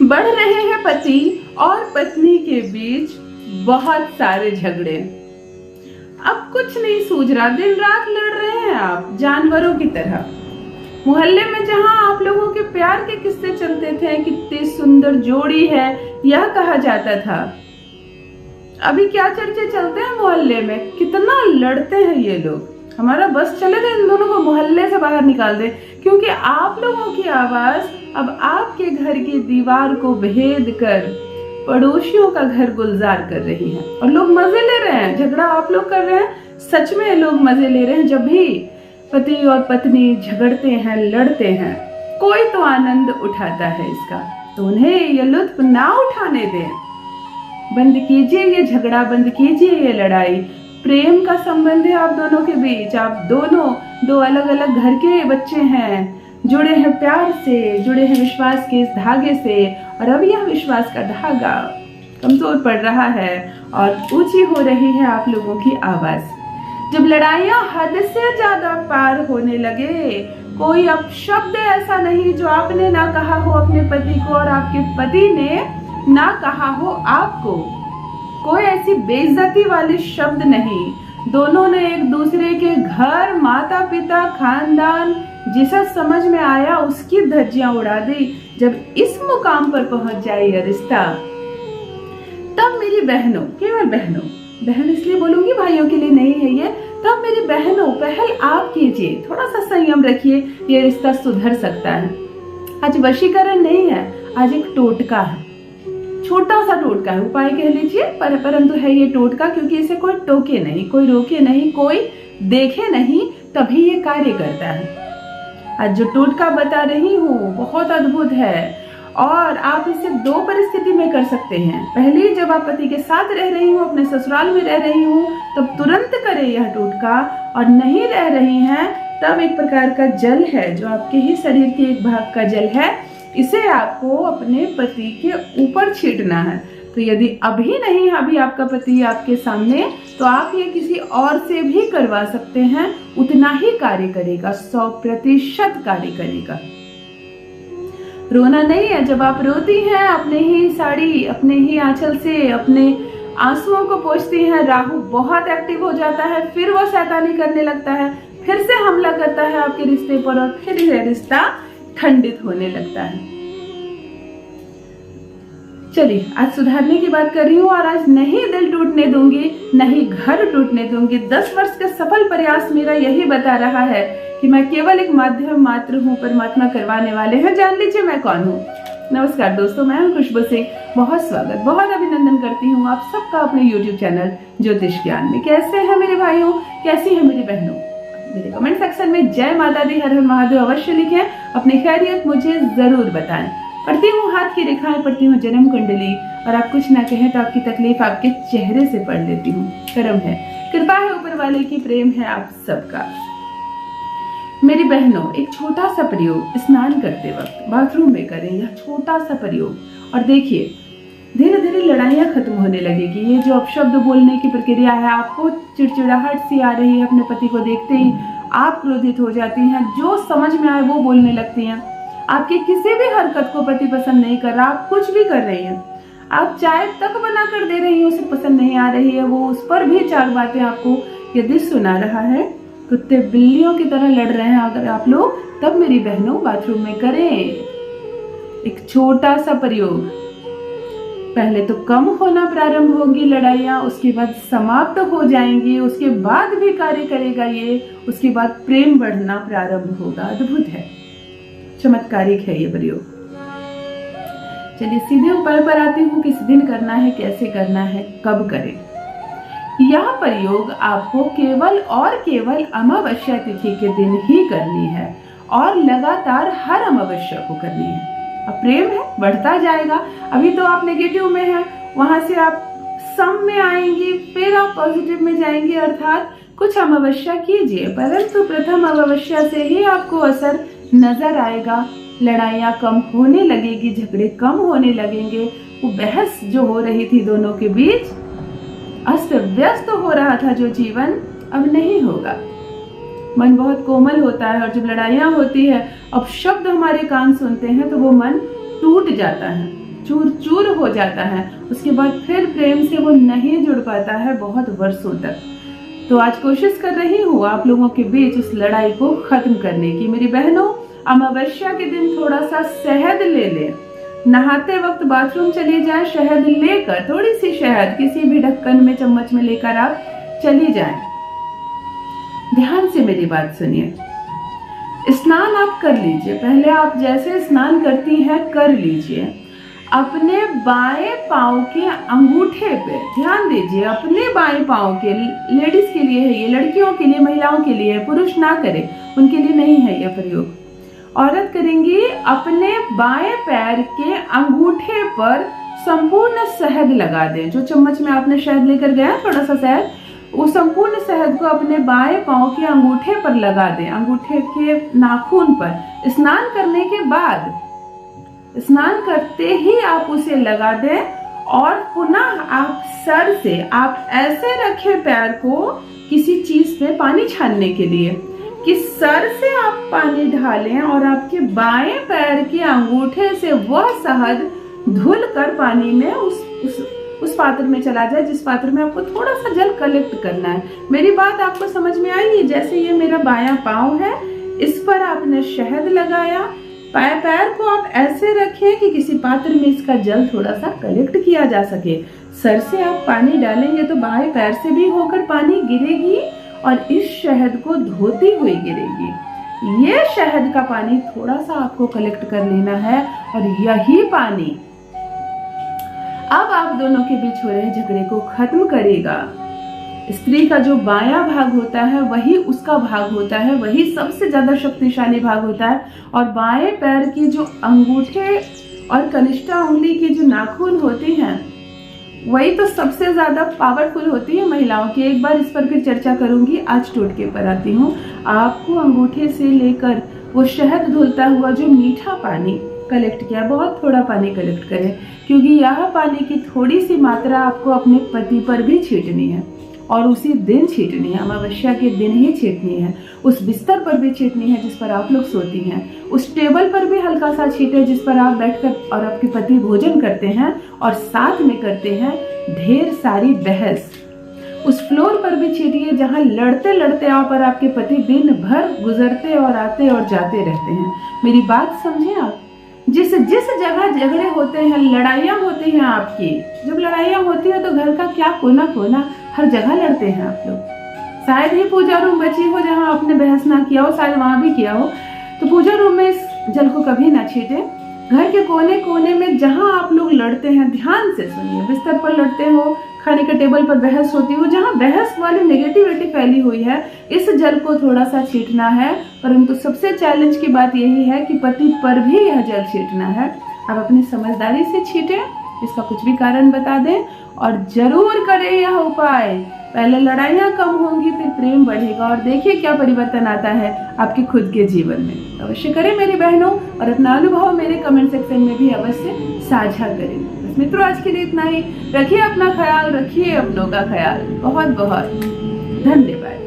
बढ़ रहे हैं पति और पत्नी के बीच बहुत सारे झगड़े। अब कुछ नहीं सूझ रहा, दिन रात लड़ रहे हैं आप जानवरों की तरह। मोहल्ले में जहां आप लोगों के प्यार के किस्से चलते थे, कितनी सुंदर जोड़ी है यह कहा जाता था, अभी क्या चर्चे चलते हैं मोहल्ले में, कितना लड़ते हैं ये लोग। हमारा बस चले तो इन दोनों को मोहल्ले से बाहर निकाल दे, क्योंकि आप लोगों की आवाज अब आपके घर की दीवार को भेद कर पड़ोसियों का घर गुलजार कर रही है। और लोग मजे ले रहे हैं, झगड़ा आप लोग कर रहे हैं, सच में लोग मजे ले रहे हैं। जब भी पति और पत्नी झगड़ते हैं, लड़ते हैं, कोई तो आनंद उठाता है इसका, तो उन्हें ये लुत्फ ना उठाने दें। बंद कीजिए ये झगड़ा, बंद कीजिए ये लड़ाई। प्रेम का संबंध है आप दोनों के बीच। आप दोनों दो अलग अलग घर के बच्चे हैं, जुड़े हैं प्यार से, जुड़े हैं विश्वास के इस धागे से। और अब यह विश्वास का धागा कमजोर पड़ रहा है और ऊंची हो रही है आप लोगों की आवाज। जब लड़ाइयां हद से ज्यादा पार होने लगे, कोई अपशब्द ऐसा नहीं जो आपने ना कहा हो अपने पति को और आपके पति ने ना कहा हो आपको, कोई ऐसी बेइज्जती वाले शब्द नहीं। दोनों ने एक दूसरे के घर, माता पिता, खानदान जिसे समझ में आया उसकी धज्जियां उड़ा दी। जब इस मुकाम पर पहुंच जाए यह रिश्ता, तब मेरी बहनों, केवल बहनों, बहन इसलिए बोलूंगी भाइयों के लिए नहीं है ये, तब मेरी बहनों पहल आप कीजिए, थोड़ा सा संयम रखिए, ये रिश्ता सुधर सकता है। आज वशीकरण नहीं है, आज एक टोटका है, छोटा सा टोटका है, उपाय कह लीजिए, परंतु है ये टोटका, क्योंकि इसे कोई टोके नहीं, कोई रोके नहीं, कोई देखे नहीं, तभी ये कार्य करता है। आज जो टोटका बता रही हूँ बहुत अद्भुत है और आप इसे दो परिस्थिति में कर सकते हैं। पहली, जब आप पति के साथ रह रही हूँ, अपने ससुराल में रह रही हूँ, तब तुरंत करें यह टोटका। और नहीं रह रही हैं तब एक प्रकार का जल है जो आपके ही शरीर के एक भाग का जल है, इसे आपको अपने पति के ऊपर छींटना है। तो यदि अभी नहीं, अभी आपका पति आपके सामने, तो आप ये किसी और से भी करवा सकते हैं, उतना ही कार्य करेगा, 100% कार्य करेगा। रोना नहीं है। जब आप रोती हैं, अपने ही साड़ी, अपने ही आंचल से अपने आंसुओं को पोंछती हैं, राहु बहुत एक्टिव हो जाता है, फिर वो शैतानी करने लगता है, फिर से हमला करता है आपके रिश्ते पर और फिर यह रिश्ता खंडित होने लगता है। चलिए, आज सुधारने की बात कर रही हूँ और आज नहीं दिल टूटने दूंगी, नहीं घर टूटने दूंगी। 10 वर्ष का सफल प्रयास मेरा यही बता रहा है कि मैं केवल एक माध्यम मात्र हूँ, परमात्मा करवाने वाले हैं। जान लीजिए मैं कौन हूँ। नमस्कार दोस्तों, मैं हूँ खुशबू सिंह। बहुत स्वागत, बहुत अभिनंदन करती हूँ आप सबका अपने YouTube चैनल ज्योतिष ज्ञान में। कैसे हैं मेरे भाइयों, कैसी हैं मेरी बहनों? मेरे कमेंट सेक्शन में जय माता दी, हर हर महादेव अवश्य लिखें, अपनी खैरियत मुझे जरूर बताएं। पढ़ती हूँ हाथ की रेखाएं, पढ़ती हूँ जन्म कुंडली, और आप कुछ ना कहें तो आपकी तकलीफ आपके चेहरे से पढ़ लेती हूँ। कर्म है, कृपा है ऊपर वाले की, प्रेम है आप सबका। मेरी बहनों, एक छोटा सा प्रयोग स्नान करते वक्त बाथरूम में करें, यह छोटा सा प्रयोग, और देखिए धीरे धीरे लड़ाइयाँ खत्म होने लगेगी। ये जो अपशब्द बोलने की प्रक्रिया है, आपको चिड़चिड़ाहट सी आ रही है, अपने पति को देखते ही आप क्रोधित हो जाती हैं, जो समझ में आए वो बोलने लगती हैं, आपकी किसी भी हरकत को पति पसंद नहीं कर रहा, आप कुछ भी कर रही हैं, आप चाय तक बना कर दे रही हैं, उसे पसंद नहीं आ रही है, वो उस पर भी 4 बातें आपको यदि सुना रहा है, कुत्ते बिल्लियों की तरह लड़ रहे हैं अगर आप लोग, तब मेरी बहनों बाथरूम में करें एक छोटा सा प्रयोग। पहले तो कम होना प्रारंभ होगी लड़ाइयाँ, उसके बाद समाप्त हो जाएंगी, उसके बाद भी कार्य करेगा ये, उसके बाद प्रेम बढ़ना प्रारंभ होगा। अद्भुत है, चमत्कारिक है ये प्रयोग। चलिए सीधे उपाय पर आती हूँ, किस दिन करना है, कैसे करना है, कब करें। यह प्रयोग आपको केवल और केवल अमावस्या तिथि के दिन ही करनी है और लगातार हर अमावस्या को करनी है। अब प्रेम है, बढ़ता जाएगा। अभी तो आप नेगेटिव में हैं, वहां से आप सम में आएंगी, फिर आप पॉजिटिव में जाएंगे, अर्थात कुछ अमावस्या कीजिए, परंतु प्रथम अमावस्या से ही आपको असर नजर आएगा। लड़ाइयाँ कम होने लगेगी, झगड़े कम होने लगेंगे। वो बहस जो हो रही थी दोनों के बीच, अस्त व्यस्त हो रहा था जो जीवन, अब नहीं होगा। मन बहुत कोमल होता है और जब लड़ाइयाँ होती है, अब शब्द हमारे कान सुनते हैं तो वो मन टूट जाता है। चूर चूर हो जाता है, उसके बाद फिर प्रेम से वो नहीं जुड़ पाता है बहुत वर्षों तक। तो आज कोशिश कर रही हूँ आप लोगों के बीच उस लड़ाई को खत्म करने की। मेरी बहनों, अमावस्या के दिन थोड़ा सा शहद ले लें, नहाते वक्त बाथरूम चली जाए, शहद लेकर, थोड़ी सी शहद किसी भी ढक्कन में चम्मच में लेकर आप चली जाएं। ध्यान से मेरी बात सुनिए। स्नान आप कर लीजिए, पहले आप जैसे स्नान करती हैं कर लीजिए। अपने बाएं पांव के अंगूठे पे ध्यान दीजिए, अपने बाएं पांव के, लेडीज के लिए है ये, लड़कियों के लिए, महिलाओं के लिए, पुरुष ना करे, उनके लिए नहीं है यह प्रयोग। औरत करेंगी, अपने बाएं पैर के अंगूठे पर संपूर्ण शहद लगा दें। जो चम्मच में आपने शहद लेकर गया थोड़ा सा शहद, वो संपूर्ण शहद को अपने बाएं पांव के अंगूठे पर लगा दें, अंगूठे के नाखून पर। स्नान करने के बाद, स्नान करते ही आप उसे लगा दें और पुनः आप सर से आप ऐसे रखें पैर को किसी चीज पे पानी छानने के लिए कि सर से आप पानी ढालें और आपके बाएं पैर के अंगूठे से वह शहद धुल कर पानी में उस पात्र में चला जाए जिस पात्र में आपको थोड़ा सा जल कलेक्ट करना है। मेरी बात आपको समझ में आई? जैसे ये मेरा बायां पांव है, इस पर आपने शहद लगाया, पैर को आप ऐसे रखें कि किसी पात्र में इसका जल थोड़ा सा कलेक्ट किया जा सके। सर से आप पानी डालेंगे तो बाएं पैर से भी होकर पानी गिरेगी और इस शहद को धोती हुई गिरेगी। ये शहद का पानी थोड़ा सा आपको कलेक्ट कर लेना है और यही पानी अब आप दोनों के बीच हो रहे झगड़े को खत्म करेगा। स्त्री का जो बायां भाग होता है वही उसका भाग होता है, वही सबसे ज्यादा शक्तिशाली भाग होता है। और बाएं पैर की जो अंगूठे और कनिष्ठा उंगली की जो नाखून होती हैं वही तो सबसे ज्यादा पावरफुल होती है महिलाओं की। एक बार इस पर फिर चर्चा करूंगी, आज टोटके पर आती हूँ। आपको अंगूठे से लेकर वो शहद धुलता हुआ जो मीठा पानी कलेक्ट किया, बहुत थोड़ा पानी कलेक्ट करें, क्योंकि यह पानी की थोड़ी सी मात्रा आपको अपने पति पर भी छींटनी है और उसी दिन छींटनी है, अमावस्या के दिन ही छींटनी है। उस बिस्तर पर भी छींटनी है जिस पर आप लोग सोती हैं, उस टेबल पर भी हल्का सा छींटे जिस पर आप बैठकर और आपके पति भोजन करते हैं और साथ में करते हैं ढेर सारी बहस। उस फ्लोर पर भी छींटिए जहां लड़ते लड़ते आप और आपके पति दिन भर गुजरते और आते और जाते रहते हैं। मेरी बात समझे आप? जिस जगह झगड़े होते हैं, लड़ाइयाँ होती हैं आपकी, जब लड़ाइयाँ होती है तो घर का क्या कोना कोना हर जगह लड़ते हैं आप लोग। शायद ही पूजा रूम बची हो जहां आपने बहस ना किया हो, शायद वहां भी किया हो। तो पूजा रूम में इस जल को कभी ना छींटे। घर के कोने कोने में जहां आप लोग लड़ते हैं, ध्यान से सुनिए, बिस्तर पर लड़ते हो, खाने के टेबल पर बहस होती हो, जहां बहस वाली नेगेटिविटी फैली हुई है, इस जल को थोड़ा सा छींटना है। परंतु सबसे चैलेंज की बात यही है कि पति पर भी यह जल छींटना है। आप अपनी समझदारी से छींटे, इसका कुछ भी कारण बता दें और जरूर करें यह उपाय। पहले लड़ाइयाँ कम होंगी, फिर प्रेम बढ़ेगा और देखिए क्या परिवर्तन आता है आपके खुद के जीवन में। अवश्य करें मेरी बहनों और अपना अनुभव मेरे कमेंट सेक्शन में भी अवश्य साझा करें। बस मित्रों, आज के लिए इतना ही। रखिए अपना ख्याल, रखिए अपनों का ख्याल। बहुत बहुत धन्यवाद।